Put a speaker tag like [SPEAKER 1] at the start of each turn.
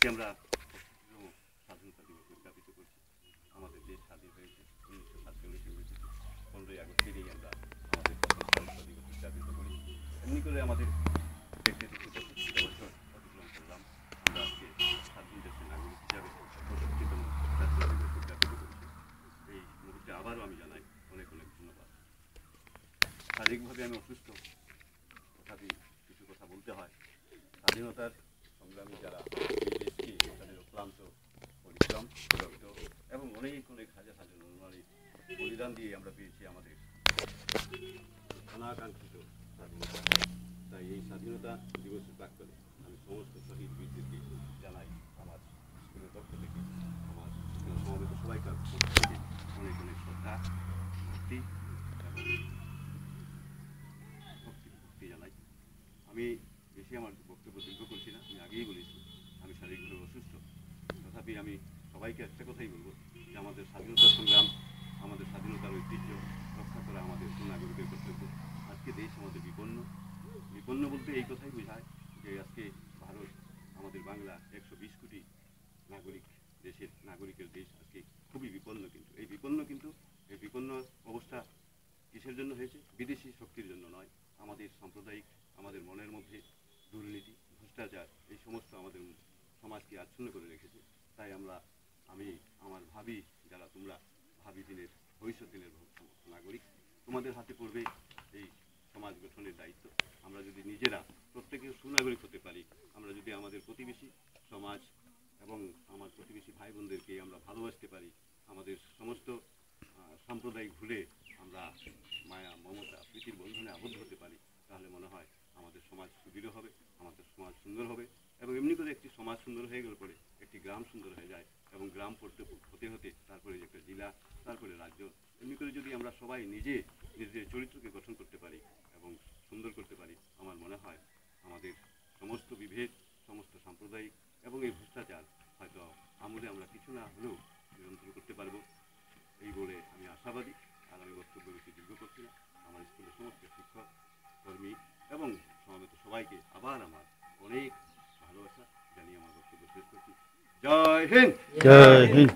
[SPEAKER 1] আমরা স্বাধীনতা দিবস উদযাপিত করছি। আমাদের দেশ স্বাধীন হয়েছে 1947 হয়েছে, 15ই আগস্ট দিনেই আমরা আমাদের স্বাধীনতা দিবস উদযাপিত করি। এমনি করে আমাদের দেখতে দেখতে 65 বছর অতিক্রম করলাম। আমরা আজকে স্বাধীন দেশের নাগরিক হিসাবে 65তম জাতীয় দিবস উদযাপিত করছি। এই মুহূর্তে আবারও আমি জানাই অনেক অনেক ধন্যবাদ। শারীরিকভাবে আমি অসুস্থ, তথাপি কিছু কথা বলতে হয়। স্বাধীনতার সংগ্রামী যারা এই দেশকে তাদের অক্লান্ত পরিশ্রম, রক্ত এবং অনেক অনেক হাজার হাজার নরনারীর বলিদান দিয়ে আমরা পেয়েছি আমাদের অনাকাঙ্ক্ষিত স্বাধীনতা। তাই এই স্বাধীনতা দিবসের প্রাক্কালে আমি সমস্ত শহীদ বীরদেরকে জানাই আমার স্কুলের পক্ষ থেকে, আমার সমবেত সবাইকার পক্ষ থেকে অনেক অনেক শ্রদ্ধা, ভক্তি এবং ভক্তি জানাই। আমি বেশি আমার বক্তব্য দীর্ঘ করছি না, আমি আগেই বলেছি আমি শারীরিকভাবে অসুস্থ। তথাপি আমি সবাইকে একটা কথাই বলবো যে আমাদের স্বাধীনতা সংগ্রাম, আমাদের স্বাধীনতার ঐতিহ্য রক্ষা করা আমাদের নাগরিকের কর্তব্য। আজকে দেশ আমাদের বিপন্ন বলতে এই কথাই বোঝায় যে আজকে ভারত, আমাদের বাংলা 120 কোটি নাগরিক দেশের নাগরিকের দেশ আজকে খুবই বিপন্ন। কিন্তু এই বিপন্ন অবস্থা কিসের জন্য হয়েছে? বিদেশি শক্তির জন্য নয়। আমাদের সাম্প্রদায়িক, আমাদের মনের মধ্যে দুর্নীতি, ভ্রষ্টাচার এই সমস্ত আমাদের সমাজকে আচ্ছন্ন করে রেখেছে। তাই আমি আমার ভাবি, যারা তোমরা ভাবি দিনের, ভবিষ্যৎ দিনের নাগরিক, তোমাদের হাতে পড়বে এই সমাজ গঠনের দায়িত্ব। আমরা যদি নিজেরা প্রত্যেকে সুনাগরিক হতে পারি, আমরা যদি আমাদের প্রতিবেশী সমাজ এবং আমার প্রতিবেশী ভাই বোনদেরকে আমরা ভালোবাসতে পারি, আমাদের সমস্ত সাম্প্রদায়িক ভুলে আমরা মায়া, মমতা, প্রীতির বন্ধনে আবদ্ধ হতে পারি, তাহলে মনে হয় আমাদের সমাজ সুদৃঢ় হবে, আমাদের সমাজ সুন্দর হবে। এবং এমনি করে একটি সমাজ সুন্দর হয়ে গেলে পরে একটি গ্রাম সুন্দর হয়ে যায়, এবং গ্রাম হতে হতে তারপরে একটা জেলা, তারপরে রাজ্য। এমনি করে যদি আমরা সবাই নিজের চরিত্রকে গঠন করতে পারি এবং সুন্দর করতে পারি, আমার মনে হয় আমাদের সমস্ত বিভেদ, সমস্ত সাম্প্রদায়িক এবং এই ভ্রষ্টাচার হয়তো আমলে আমরা কিছু না হলেও নিয়ন্ত্রণ করতে পারবো, এই বলে আমি আশাবাদী। আর আমি বক্তব্য বেশি দীর্ঘ করছি না। আমার স্কুলের সমস্ত শিক্ষক, কর্মী এবং সমাবেত সবাইকে আবার আমার অনেক ভালোবাসা জানিয়ে আমার বক্তব্য শেষ করছি। জয় হিন্দ।
[SPEAKER 2] জয় হিন্দ।